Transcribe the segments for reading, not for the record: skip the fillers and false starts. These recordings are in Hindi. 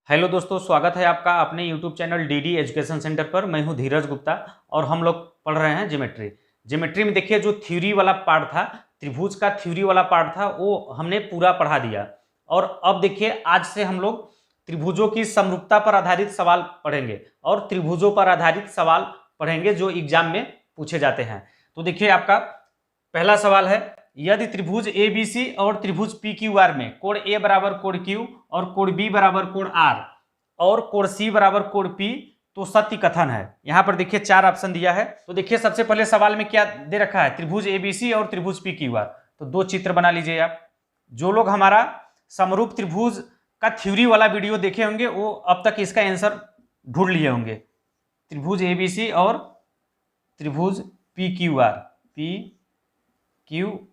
हेलो दोस्तों, स्वागत है आपका अपने YouTube channel DD education centre पर। मैं हूं धीरज गुप्ता और हम लोग पढ़ रहे हैं ज्योमेट्री में देखिए, जो थ्योरी वाला पार्ट था, त्रिभुज का थ्योरी वाला पार्ट था, वो हमने पूरा पढ़ा दिया। और अब देखिए, आज से हम लोग त्रिभुजों की समरूपता पर आधारित सवाल पढ़ेंगे और त्रिभुजों पर आधारित सवाल पढ़ेंगे जो एग्जाम में पूछे जाते हैं। तो देखिए, आपका पहला सवाल है, यदि त्रिभुज एबीसी और त्रिभुज पीक्यूआर में कोण ए बराबर कोण क्यू और कोण बी बराबर कोण आर और कोण सी बराबर कोण पी तो सत्य कथन है। यहां पर देखिए 4 ऑप्शन दिया है। तो देखिए, सबसे पहले सवाल में क्या दे रखा है, त्रिभुज एबीसी और त्रिभुज पीक्यूआर। तो 2 चित्र बना लीजिए आप। जो लोग हमारा समरूप त्रिभुज का थ्योरी वाला वीडियो देखे होंगे वो अब तक इसका आंसर ढूंढ लिए होंगे। त्रिभुज एबीसी और त्रिभुज पीक्यूआर, पीक्यूआर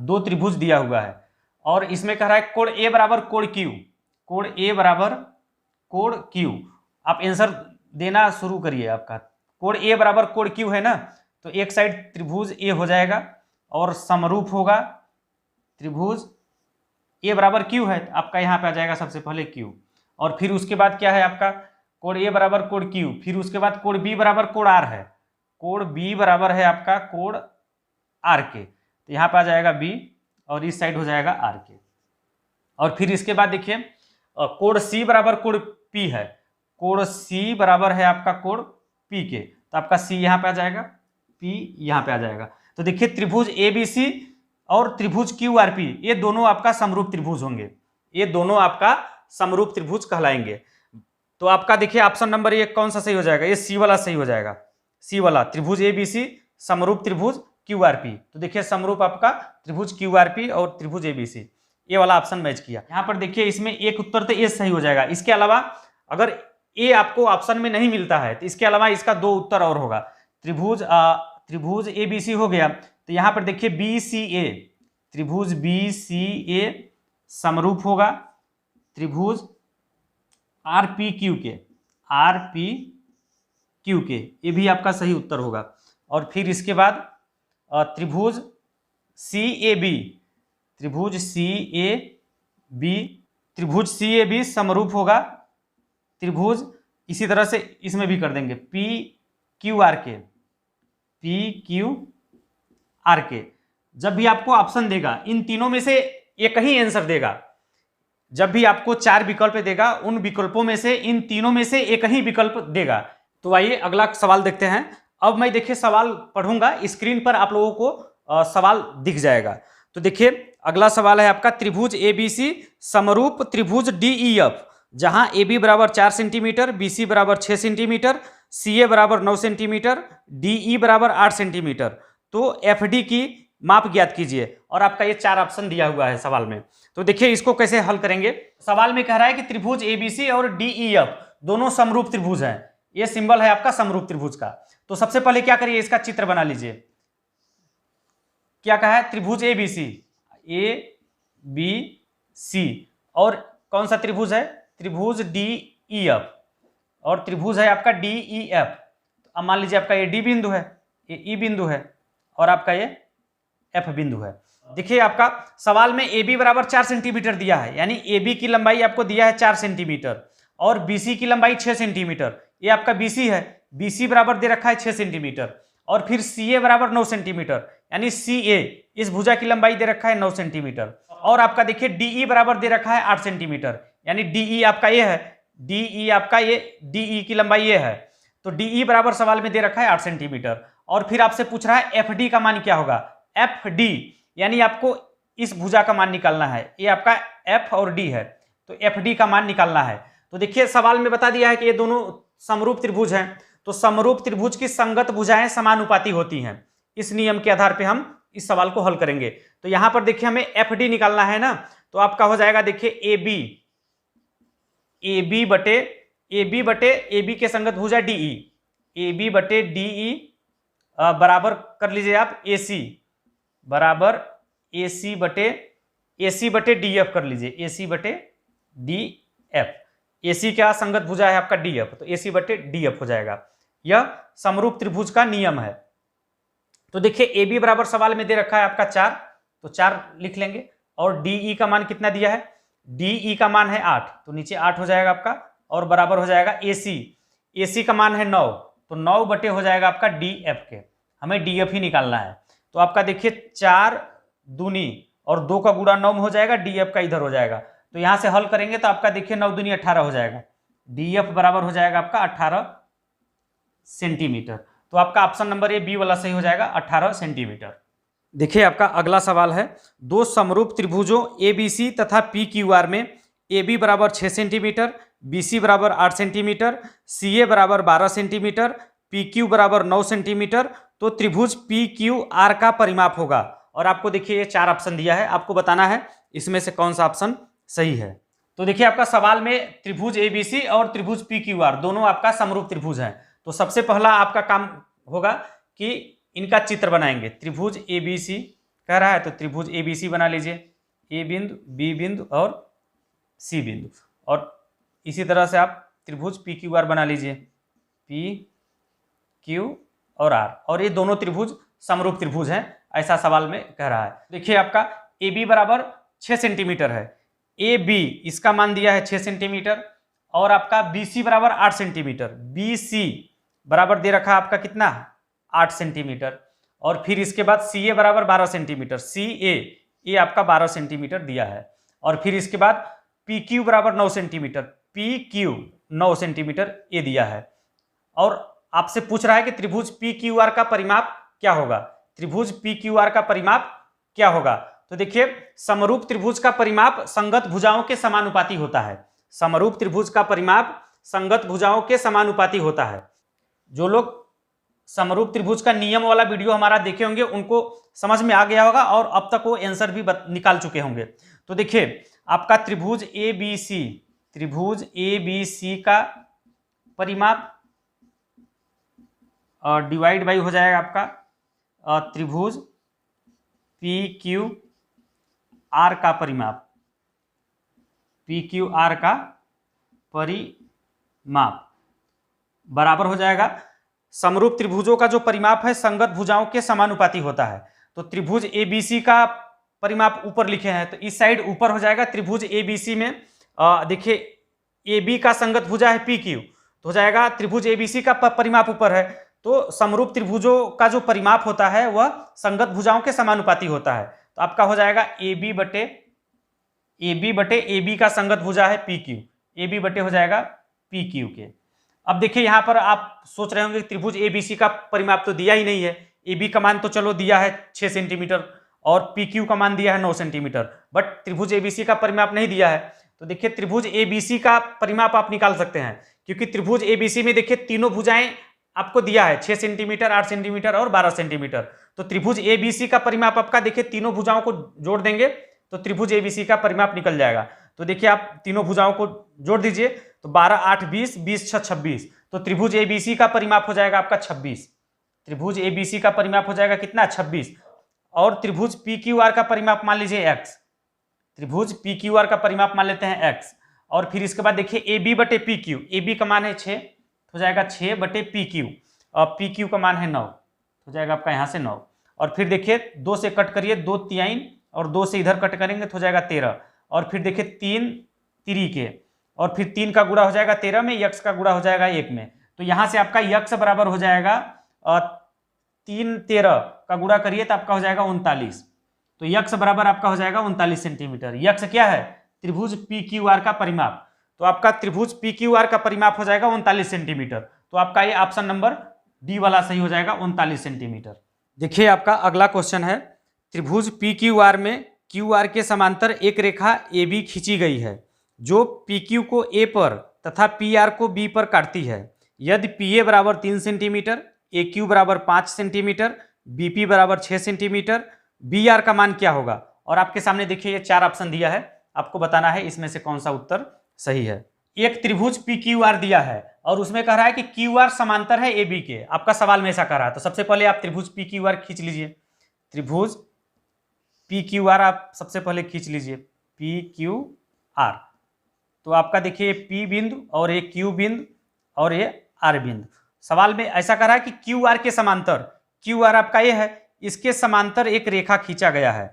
2 त्रिभुज दिया हुआ है और इसमें कह रहा है कोण ए बराबर कोण क्यू, कोण ए बराबर कोण क्यू। आप आंसर देना शुरू करिए। आपका कोण ए बराबर कोण क्यू है ना, तो एक साइड त्रिभुज ए हो जाएगा और समरूप होगा त्रिभुज ए बराबर क्यू है, आपका यहाँ पे आ जाएगा सबसे पहले क्यू। और फिर उसके बाद क्या है आपका, कोण ए बराबर कोण क्यू, फिर उसके बाद कोण बी बराबर कोण आर है, कोण बी बराबर है आपका कोण आर के, तो यहाँ पे आ जाएगा बी और इस साइड हो जाएगा आर के। और फिर इसके बाद देखिए, कोण सी बराबर कोण पी है, कोण सी बराबर है आपका कोण पी के, तो आपका सी यहाँ पे आ जाएगा, पी यहाँ पे आ जाएगा। तो देखिए, त्रिभुज एबीसी और त्रिभुज क्यूआरपी ये दोनों आपका समरूप त्रिभुज होंगे, ये दोनों आपका समरूप त्रिभुज कहलाएंगे। तो आपका देखिए ऑप्शन नंबर 1 कौन सा सही हो जाएगा, ये सी वाला सही हो जाएगा, सी वाला त्रिभुज एबीसी समरूप त्रिभुज क्यूआरपी। तो देखिए, समरूप आपका त्रिभुज क्यूआरपी और त्रिभुज एबीसी, ये वाला ऑप्शन मैच किया। यहाँ पर देखिए, इसमें एक उत्तर तो ए सही हो जाएगा। इसके अलावा अगर ए आपको ऑप्शन में नहीं मिलता है तो इसके अलावा इसका 2 उत्तर और होगा। त्रिभुज एबीसी हो गया, तो यहाँ पर देखिए बी सी ए, त्रिभुज बी सी ए समरूप होगा त्रिभुज आर पी क्यू के, आर पी क्यू के, ये भी आपका सही उत्तर होगा। और फिर इसके बाद त्रिभुज सी ए बी, त्रिभुज सी ए बी, त्रिभुज सी ए बी समरूप होगा त्रिभुज, इसी तरह से इसमें भी कर देंगे पी क्यू आर के, पी क्यू आर के। जब भी आपको ऑप्शन देगा इन तीनों में से एक ही आंसर देगा, जब भी आपको 4 विकल्प देगा उन विकल्पों में से इन तीनों में से एक ही विकल्प देगा। तो आइए अगला सवाल देखते हैं। अब मैं देखिए सवाल पढ़ूंगा, स्क्रीन पर आप लोगों को सवाल दिख जाएगा। तो देखिए, अगला सवाल है आपका, त्रिभुज एबीसी समरूप त्रिभुज डीईएफ, जहां AB बराबर 4 सेंटीमीटर, BC बराबर 6 सेंटीमीटर, CA बराबर 9 सेंटीमीटर, DE बराबर 8 सेंटीमीटर। तो FD की माप ज्ञात कीजिए। और आपका ये 4 ऑप्शन दिया हुआ है सवाल में। तो देखिए, इसको कैसे हल करेंगे। सवाल में कह रहा है कि त्रिभुज एबीसी और डीईएफ दोनों समरूप त्रिभुज हैं। ये सिंबल है आपका समरूप त्रिभुज का। तो सबसे पहले क्या करिए, इसका चित्र बना लीजिए। क्या कहा है, त्रिभुज एबीसी, ए बी सी, और कौन सा त्रिभुज है, त्रिभुज डीईएफ, और त्रिभुज है आपका डीईएफ। अब मान लीजिए आपका ये डी बिंदु है, ये ई बिंदु है और आपका ये एफ बिंदु है। देखिए, आपका सवाल में ए बी बराबर 4 सेंटीमीटर दिया है, यानी ए बी की लंबाई आपको दिया है 4 सेंटीमीटर और बीसी की लंबाई 6 सेंटीमीटर। ये आपका बीसी है, बीसी बराबर दे रखा है 6 सेंटीमीटर। और फिर सीए बराबर 9 सेंटीमीटर, यानी सीए इस भुजा की लंबाई दे रखा है 9 सेंटीमीटर। और आपका देखिए डीई बराबर दे रखा है 8 सेंटीमीटर, यानी डीई आपका ये है, डीई आपका ये, डीई की लंबाई ये है। तो डीई बराबर सवाल में दे रखा है 8 सेंटीमीटर। और फिर आपसे पूछ रहा है एफडी का मान क्या होगा, एफडी यानी आपको इस भुजा का मान निकालना है। ये आपका एफ और डी है, तो एफडी का मान निकालना है। तो देखिए, सवाल में बता दिया है कि ये दोनों समरूप त्रिभुज हैं। तो समरूप त्रिभुज की संगत भुजाएं समानुपाती होती हैं। इस नियम के आधार पे हम इस सवाल को हल करेंगे। तो यहां पर देखिए, हमें एफडी निकालना है ना, तो आपका हो जाएगा देखिए ए बटे के संगत भुजा डीई, ए बी बटे डीई बराबर कर लीजिए आप AC बराबर AC बटे DF कर लीजिए, AC बटे DF। AC क्या संगत भुजा है आपका DF, तो AC बटे DF हो जाएगा। यह समरूप त्रिभुज का नियम है। तो देखिए, AB बराबर सवाल में दे रखा है आपका 4, तो 4 लिख लेंगे। और DE का मान कितना दिया है, डी ई का मान है 8, तो नीचे 8 हो जाएगा आपका, और बराबर हो जाएगा ए सी का मान है 9, तो 9 बटे हो जाएगा आपका डी एफ के। हमें डी एफ ही निकालना है। तो आपका देखिए 4 दूनी और 2 का गुणा 9 में हो जाएगा, डी एफ का इधर हो जाएगा। तो यहां से हल करेंगे तो आपका देखिए 9 दूनी 18 हो जाएगा, डी एफ बराबर हो जाएगा आपका 18 सेंटीमीटर। तो आपका ऑप्शन नंबर ए बी वाला सही हो जाएगा, 18 सेंटीमीटर। देखिए आपका अगला सवाल है, दो समरूप त्रिभुजों ए बी सी तथा पी क्यू आर में ए बी बराबर 6 सेंटीमीटर, बी सी बराबर 8 सेंटीमीटर, सी ए बराबर 12 सेंटीमीटर, पी क्यू बराबर 9 सेंटीमीटर, तो त्रिभुज पी क्यू आर का परिमाप होगा। और आपको देखिए ये 4 ऑप्शन दिया है, आपको बताना है इसमें से कौन सा ऑप्शन सही है। तो देखिए आपका सवाल में त्रिभुज ए बी सी और त्रिभुज पी क्यू आर दोनों आपका समरूप त्रिभुज है। तो सबसे पहला आपका काम होगा कि इनका चित्र बनाएंगे। त्रिभुज ए बी सी कह रहा है तो त्रिभुज ए बी सी बना लीजिए, ए बिंदु, बी बिंदु और सी बिंदु। और इसी तरह से आप त्रिभुज पी क्यू आर बना लीजिए, पी क्यू और आर, और ये दोनों त्रिभुज समरूप त्रिभुज हैं, ऐसा सवाल में कह रहा है। देखिए आपका ए बी बराबर 6 सेंटीमीटर है, ए बी इसका मान दिया है 6 सेंटीमीटर, और आपका बी सी बराबर 8 सेंटीमीटर, बी सी बराबर दे रखा है आपका कितना 8 सेंटीमीटर, और फिर इसके बाद सी ए बराबर 12 सेंटीमीटर, सी ए आपका 12 सेंटीमीटर दिया है, और फिर इसके बाद पी क्यू बराबर 9 centimetre, P Q 9 centimetre A दिया है। और आपसे पूछ रहा है कि त्रिभुज पी क्यू आर का परिमाप क्या होगा, त्रिभुज पी क्यू आर का परिमाप क्या होगा। तो देखिए समरूप त्रिभुज का परिमाप संगत भुजाओं के समानुपाती होता है, समरूप त्रिभुज का परिमाप संगत भुजाओं के समानुपाती होता है। जो लोग समरूप त्रिभुज का नियम वाला वीडियो हमारा देखे होंगे उनको समझ में आ गया होगा, और अब तक वो आंसर भी निकाल चुके होंगे। तो देखिए आपका त्रिभुज ए बी सी, त्रिभुज ए बी सी का परिमाप डिवाइड बाई हो जाएगा आपका त्रिभुज पी क्यू आर का परिमाप, पी क्यू आर का परिमाप बराबर हो जाएगा, समरूप त्रिभुजों का जो परिमाप है संगत भुजाओं के समानुपाती होता है। तो त्रिभुज ए बी सी का परिमाप ऊपर लिखे हैं, तो इस साइड ऊपर हो जाएगा। त्रिभुज ए बी सी में देखिए ए बी का संगत भुजा है पी क्यू, तो हो जाएगा त्रिभुज ए बी सी का परिमाप ऊपर है, तो समरूप त्रिभुजों का जो परिमाप होता है वह संगत भुजाओं के समानुपाती होता है। तो आपका हो जाएगा ए बी बटे ए बी का संगत भुजा है पी क्यू, ए बी बटे हो जाएगा पी क्यू के। अब देखिए यहां पर आप सोच रहे होंगे त्रिभुज ए बी सी का परिमाप तो दिया ही नहीं है, ए बी का मान तो चलो दिया है 6 सेंटीमीटर और पी क्यू का मान दिया है 9 सेंटीमीटर, बट त्रिभुज ए बी सी का परिमाप नहीं दिया है। तो देखिए त्रिभुज ए बी सी का परिमाप आप निकाल सकते हैं, क्योंकि त्रिभुज ए बी सी में देखिए तीनों भुजाएं आपको दिया है 6 सेंटीमीटर, 8 सेंटीमीटर और 12 सेंटीमीटर। तो त्रिभुज ए बी सी का परिमाप आपका देखिए तीनों भुजाओं को जोड़ देंगे तो त्रिभुज ए बी सी का परिमाप निकल जाएगा। तो देखिए आप तीनों भुजाओं को जोड़ दीजिए, तो 12 8 20, 20 6 26, तो त्रिभुज ए बी सी का परिमाप हो जाएगा आपका 26, त्रिभुज ए बी सी का परिमाप हो जाएगा कितना 26। और त्रिभुज पी क्यू आर का परिमाप मान लीजिए x, त्रिभुज पी क्यू आर का परिमाप मान लेते हैं x, और फिर इसके बाद देखिए ए बी बटे पी क्यू, ए बी का मान है 6, हो जाएगा 6 बटे पी क्यू, और पी क्यू का मान है 9, हो जाएगा आपका यहाँ से 9। और फिर देखिए 2 से कट करिए, 2 तिहाई और 2 से इधर कट करेंगे तो हो जाएगा 13, और फिर देखिए 3 तिरीके, और फिर 3 का गुणा हो जाएगा 13 में, यक्स का गुणा हो जाएगा 1 में। तो यहाँ से आपका यक्स बराबर हो जाएगा 3 13 का गुणा करिए तो आपका हो जाएगा 39, तो यक्स बराबर आपका हो जाएगा 39 सेंटीमीटर। यक्स क्या है त्रिभुज पी क्यू आर का परिमाप, तो आपका त्रिभुज पी क्यू आर का परिमाप हो जाएगा 39 सेंटीमीटर। तो आपका ये ऑप्शन नंबर डी वाला सही हो जाएगा 39 सेंटीमीटर। देखिए आपका अगला क्वेश्चन है, त्रिभुज पी क्यू आर में क्यू आर के समांतर एक रेखा ए बी खींची गई है जो पी क्यू को ए पर तथा पी आर को बी पर काटती है। यदि पी ए बराबर 3 सेंटीमीटर, ए क्यू बराबर 5 सेंटीमीटर, बी पी बराबर 6 सेंटीमीटर, बी आर का मान क्या होगा। और आपके सामने देखिए ये 4 ऑप्शन दिया है, आपको बताना है इसमें से कौन सा उत्तर सही है। एक त्रिभुज पी क्यू आर दिया है और उसमें कह रहा है कि क्यू आर समांतर है ए बी के, आपका सवाल में ऐसा कह रहा है। तो सबसे पहले आप त्रिभुज पी क्यू आर खींच लीजिए, त्रिभुज पी क्यू आर आप सबसे पहले खींच लीजिए, पी क्यू आर। तो आपका देखिए पी बिंदु और ये क्यू बिंदु और ये आर बिंदु। सवाल में ऐसा कह रहा है कि क्यू आर के समांतर, क्यू आर आपका ये है, इसके समांतर एक रेखा खींचा गया है,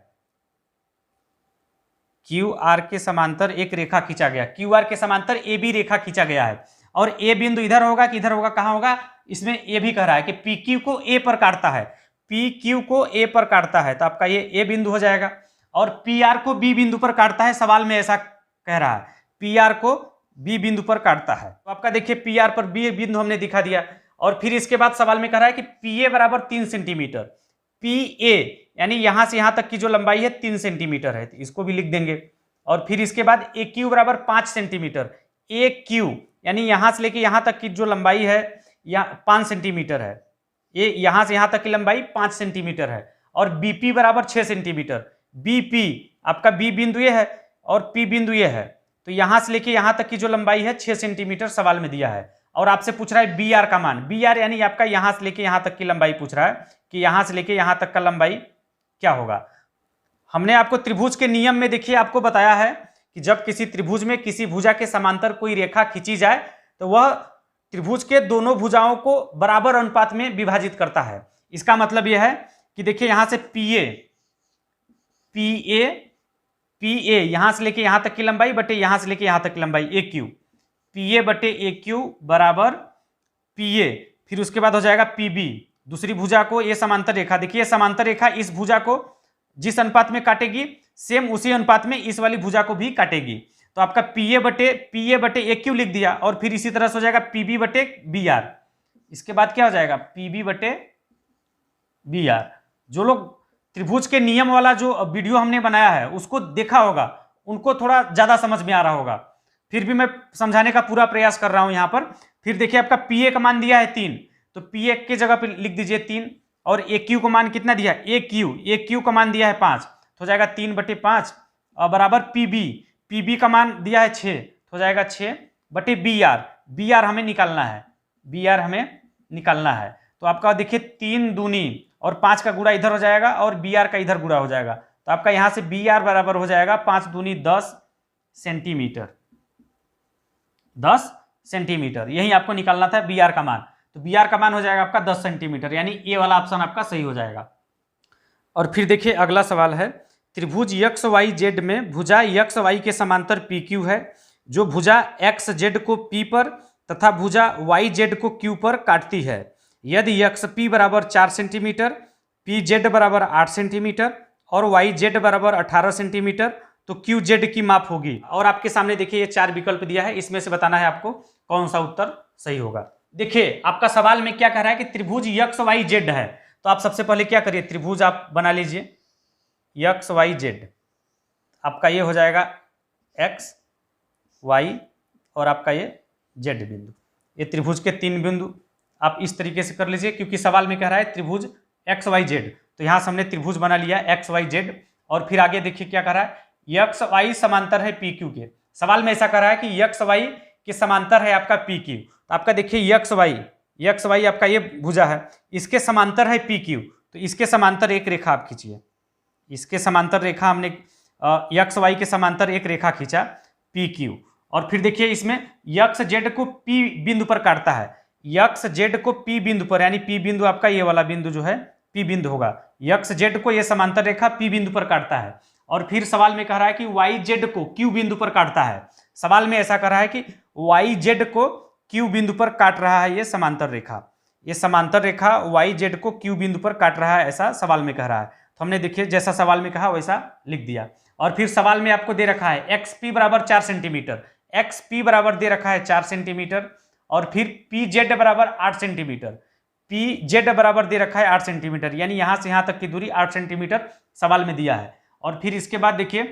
क्यू आर के समांतर एक रेखा खींचा गया, क्यू आर के समांतर ए बी रेखा खींचा गया है, और ए बिंदु इधर होगा कि इधर होगा, कहाँ होगा, इसमें ए भी कह रहा है कि पी क्यू को ए पर काटता है, पी क्यू को ए पर काटता है, तो आपका ये ए बिंदु हो जाएगा, और पी आर को बी बिंदु पर काटता है, सवाल में ऐसा कह रहा है, पी आर को बी बिंदु पर काटता है, तो आपका देखिए पी आर पर बी बिंदु हमने दिखा दिया। और फिर इसके बाद सवाल में कह रहा है कि पी ए बराबर 3 सेंटीमीटर, पी ए यानी यहां से यहां तक की जो लंबाई है 3 सेंटीमीटर है, तो इसको भी लिख देंगे। और फिर इसके बाद ए क्यू बराबर 5 सेंटीमीटर, ए क्यू यानी यहां से लेके यहां तक की जो लंबाई है या 5 सेंटीमीटर है, ये यहां से यहां तक की लंबाई 5 सेंटीमीटर है। और बीपी बराबर 6 सेंटीमीटर, बीपी आपका बी बिंदु ये है और पी बिंदु ये है, तो यहां से लेके यहां तक की जो लंबाई है 6 सेंटीमीटर सवाल में दिया है। और आपसे पूछ रहा है बी आर का मान, बी आर यानी आपका यहां से लेके यहां तक की लंबाई पूछ रहा है कि यहां से लेके यहां तक का लंबाई क्या होगा। हमने आपको त्रिभुज के नियम में देखिए आपको बताया है कि जब किसी त्रिभुज में किसी भुजा के समांतर कोई रेखा खींची जाए तो वह त्रिभुज के दोनों भुजाओं को बराबर अनुपात में विभाजित करता है। इसका मतलब यह है कि देखिए यहां से पी ए यहां से लेके यहां तक की लंबाई बटे यहां से लेके यहां तक की लंबाई ए क्यू, पी ए बटे ए क्यू बराबर पी ए, फिर उसके बाद हो जाएगा पी बी, दूसरी भुजा को ये समांतर रेखा, देखिए समांतर रेखा इस भुजा को जिस अनुपात में काटेगी सेम उसी अनुपात में इस वाली भुजा को भी काटेगी, तो आपका पी ए बटे ए क्यू लिख दिया। और फिर इसी तरह से हो जाएगा पी बी बटे बी आर, इसके बाद क्या हो जाएगा पी बी बटे बी आर। जो लोग त्रिभुज के नियम वाला जो वीडियो हमने बनाया है उसको देखा होगा उनको थोड़ा ज्यादा समझ में आ रहा होगा, फिर भी मैं समझाने का पूरा प्रयास कर रहा हूं यहां पर। फिर देखिए आपका पी ए का मान दिया है 3, तो पी ए की जगह पर लिख दीजिए 3, और ए क्यू का मान कितना दिया है, ए क्यू का मान दिया है 5, तो हो जाएगा 3 बटे 5 और बराबर पी बी का मान दिया है 6, तो हो जाएगा 6 बटे बी आर हमें निकालना है, बी आर हमें निकालना है। तो आपका देखिए 3 दूनी और 5 का गुणा इधर हो जाएगा और बी आर का इधर गुणा हो जाएगा, तो आपका यहां से बी आर बराबर हो जाएगा 5 दूनी 10 सेंटीमीटर, 10 सेंटीमीटर, यही आपको निकालना था बी आर का मान। तो बी आर का मान हो जाएगा आपका 10 सेंटीमीटर, यानी ए वाला ऑप्शन आपका सही हो जाएगा। और फिर देखिए अगला सवाल है, त्रिभुज एक्स वाई जेड में भुजा एक्स वाई के समांतर पी क्यू है, जो भुजा एक्स जेड को पी पर तथा भुजा वाई जेड को क्यू पर काटती है। यदि एक्स पी बराबर 4 सेंटीमीटर, पी जेड बराबर 8 सेंटीमीटर और वाई जेड बराबर 18 सेंटीमीटर, तो क्यू जेड की माप होगी। और आपके सामने देखिए ये 4 विकल्प दिया है, इसमें से बताना है आपको कौन सा उत्तर सही होगा। देखिए आपका सवाल में क्या कह रहा है कि त्रिभुज एक्स वाई जेड है, तो आप सबसे पहले क्या करिए, त्रिभुज आप बना लीजिए एक्स वाई जेड, आपका ये हो जाएगा एक्स वाई और आपका ये जेड बिंदु, ये त्रिभुज के 3 बिंदु आप इस तरीके से कर लीजिए, क्योंकि सवाल में कह रहा है त्रिभुज एक्स वाई जेड, तो यहां से हमने त्रिभुज बना लिया एक्स वाई जेड। और फिर आगे देखिए क्या कह रहा है, एक्स वाई समांतर है पी क्यू के, सवाल में ऐसा कह रहा है कि एक्स वाई के समांतर है आपका पी क्यू, तो आपका देखिए एक्स वाई आपका ये भुजा है, इसके समांतर है पी क्यू, तो इसके समांतर एक रेखा आप खींचिए, इसके समांतर रेखा हमने एक्स वाई के समांतर एक रेखा खींचा पी क्यू। और फिर देखिए इसमें एक्स जेड को पी बिंदु पर काटता है, एक्स जेड को पी बिंदु पर, यानी पी बिंदु आपका ये वाला बिंदु जो है पी बिंदु होगा, एक्स जेड को ये समांतर रेखा पी बिंदु पर काटता है। और फिर सवाल में कह रहा है कि वाई जेड को क्यू बिंदु पर काटता है, सवाल में ऐसा कह रहा है कि वाई जेड को क्यू बिंदु पर काट रहा है ये समांतर रेखा, ये समांतर रेखा वाई जेड को क्यू बिंदु पर काट रहा है, ऐसा सवाल में कह रहा है। तो हमने देखिए जैसा सवाल में कहा वैसा लिख दिया। और फिर सवाल में आपको दे रखा है एक्स पी बराबर 4 सेंटीमीटर, एक्स पी बराबर दे रखा है 4 सेंटीमीटर, और फिर पी जेड बराबर 8 सेंटीमीटर, पी जेड बराबर दे रखा है 8 सेंटीमीटर, यानी यहां से यहां तक की दूरी 8 सेंटीमीटर सवाल में दिया है। और फिर इसके बाद देखिए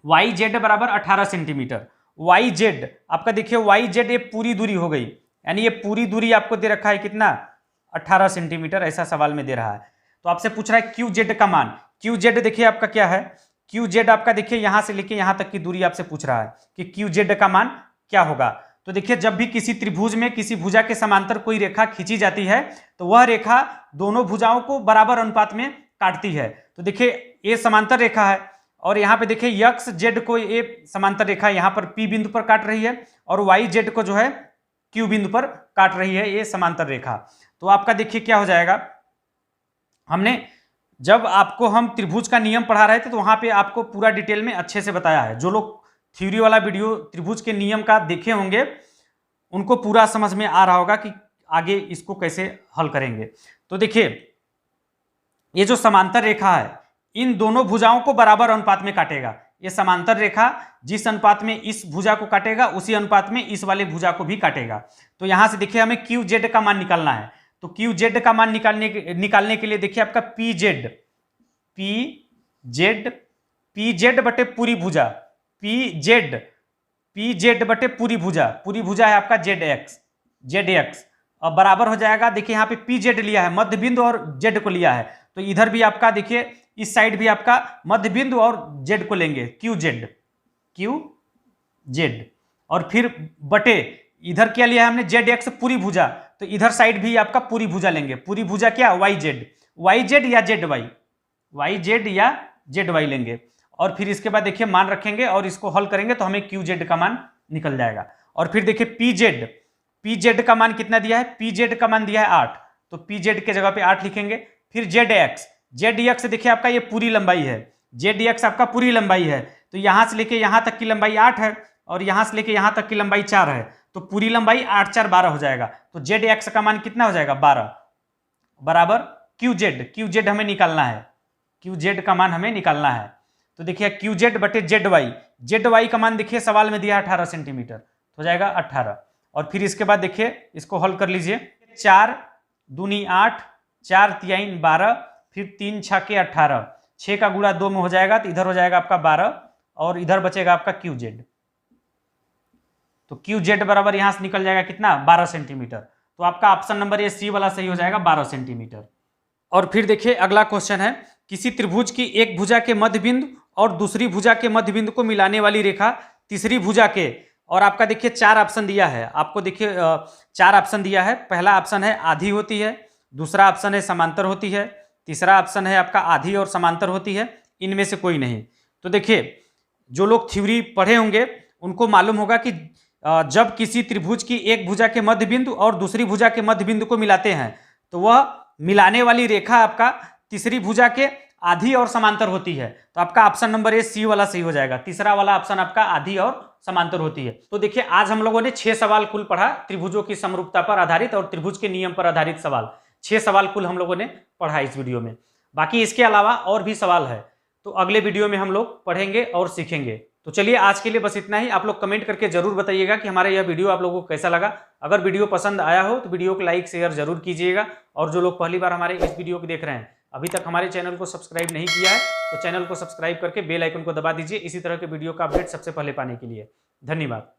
वाई जेड बराबर 18 सेंटीमीटर, वाई जेड आपका देखिए वाई जेड ये पूरी दूरी हो गई, यानी ये पूरी दूरी आपको दे रखा है कितना 18 सेंटीमीटर, ऐसा सवाल में दे रहा है। तो आपसे पूछ रहा है क्यू जेड का मान, क्यू जेड देखिए आपका क्या है, क्यू जेड आपका देखिए यहां से लेके यहां तक की दूरी आपसे पूछ रहा है कि क्यू जेड का मान क्या होगा। तो देखिए जब भी किसी त्रिभुज में किसी भुजा के समांतर कोई रेखा खींची जाती है तो वह रेखा दोनों भुजाओं को बराबर अनुपात में काटती है। तो देखिए ये समांतर रेखा है और यहाँ पे देखिए एक्स जेड को ये समांतर रेखा यहाँ पर पी बिंदु पर काट रही है और वाई जेड को जो है क्यू बिंदु पर काट रही है ये समांतर रेखा। तो आपका देखिए क्या हो जाएगा, हमने जब आपको हम त्रिभुज का नियम पढ़ा रहे थे तो वहां पे आपको पूरा डिटेल में अच्छे से बताया है। जो लोग थ्योरी वाला वीडियो त्रिभुज के नियम का देखे होंगे उनको पूरा समझ में आ रहा होगा कि आगे इसको कैसे हल करेंगे। तो देखिए, ये जो समांतर रेखा है इन दोनों भुजाओं को बराबर अनुपात में काटेगा। ये समांतर रेखा जिस अनुपात में इस भुजा को काटेगा उसी अनुपात में इस वाले भुजा को भी काटेगा। तो यहां से देखिए हमें क्यू जेड का मान निकालना है। तो क्यू जेड का मान निकालने के लिए देखिए आपका पी जेड बटे पूरी भुजा, पी जेड बटे पूरी भुजा है आपका जेड एक्स। अब बराबर हो जाएगा, देखिए यहाँ पे पी जेड लिया है, मध्य बिंदु और जेड को लिया है, तो इधर भी आपका देखिए इस साइड भी आपका मध्य बिंदु और जेड को लेंगे, क्यू जेड और फिर बटे इधर क्या लिया है हमने जेड एक्स पूरी भुजा, तो इधर साइड भी आपका पूरी भुजा लेंगे। पूरी भुजा क्या वाई जेड या जेड वाई लेंगे। और फिर इसके बाद देखिए मान रखेंगे और इसको हल करेंगे तो हमें क्यू जेड का मान निकल जाएगा। और फिर देखिए पी जेड का मान कितना दिया है, पी जेड का मान दिया है 8, तो पी जेड के जगह पे 8 लिखेंगे। फिर जेड एक्स देखिए आपका ये पूरी लंबाई है, जेड एक्स आपका पूरी लंबाई है, तो यहां से लेके यहां तक की लंबाई 8 है और यहां से लेके यहां तक की लंबाई 4 है, तो पूरी लंबाई 8 4 12 हो जाएगा। तो जेड एक्स का मान कितना हो जाएगा 12 बराबर क्यू जेड हमें निकालना है, क्यू जेड का मान हमें निकालना है। तो देखिए क्यू जेड बटे जेड वाई का मान देखिए सवाल में दिया 18 सेंटीमीटर, हो जाएगा 18। और फिर इसके बाद देखिए इसको हल कर लीजिए, 4 दूनी 8, 4 तिहाई 12, फिर 3 छके 18, 6 का गुणा 2 में हो जाएगा, तो इधर हो जाएगा आपका 12 और इधर बचेगा आपका क्यू जेड। तो क्यू जेड बराबर यहां से निकल जाएगा कितना 12 सेंटीमीटर। तो आपका ऑप्शन नंबर ये सी वाला सही हो जाएगा 12 सेंटीमीटर। और फिर देखिए अगला क्वेश्चन है, किसी त्रिभुज की एक भुजा के मध्य बिंदु और दूसरी भुजा के मध्य बिंदु को मिलाने वाली रेखा तीसरी भुजा के, और आपका देखिए 4 ऑप्शन दिया है, आपको देखिए 4 ऑप्शन दिया है। पहला ऑप्शन है आधी होती है, दूसरा ऑप्शन है समांतर होती है, तीसरा ऑप्शन है आपका आधी और समांतर होती है, इनमें से कोई नहीं। तो देखिए जो लोग थ्योरी पढ़े होंगे उनको मालूम होगा कि जब किसी त्रिभुज की एक भुजा के मध्य बिंदु और दूसरी भुजा के मध्य बिंदु को मिलाते हैं तो वह मिलाने वाली रेखा आपका तीसरी भुजा के आधी और समांतर होती है। तो आपका ऑप्शन नंबर ए सी वाला सही हो जाएगा, तीसरा वाला ऑप्शन आपका आधी और समांतर होती है। तो देखिए आज हम लोगों ने 6 सवाल कुल पढ़ा, त्रिभुजों की समरूपता पर आधारित और त्रिभुज के नियम पर आधारित सवाल, 6 सवाल कुल हम लोगों ने पढ़ा इस वीडियो में। बाकी इसके अलावा और भी सवाल है तो अगले वीडियो में हम लोग पढ़ेंगे और सीखेंगे। तो चलिए आज के लिए बस इतना ही। आप लोग कमेंट करके जरूर बताइएगा कि हमारा यह वीडियो आप लोगों को कैसा लगा। अगर वीडियो पसंद आया हो तो वीडियो को लाइक शेयर जरूर कीजिएगा। और जो लोग पहली बार हमारे इस वीडियो को देख रहे हैं, अभी तक हमारे चैनल को सब्सक्राइब नहीं किया है तो चैनल को सब्सक्राइब करके बेल आइकन को दबा दीजिए इसी तरह के वीडियो का अपडेट सबसे पहले पाने के लिए। धन्यवाद।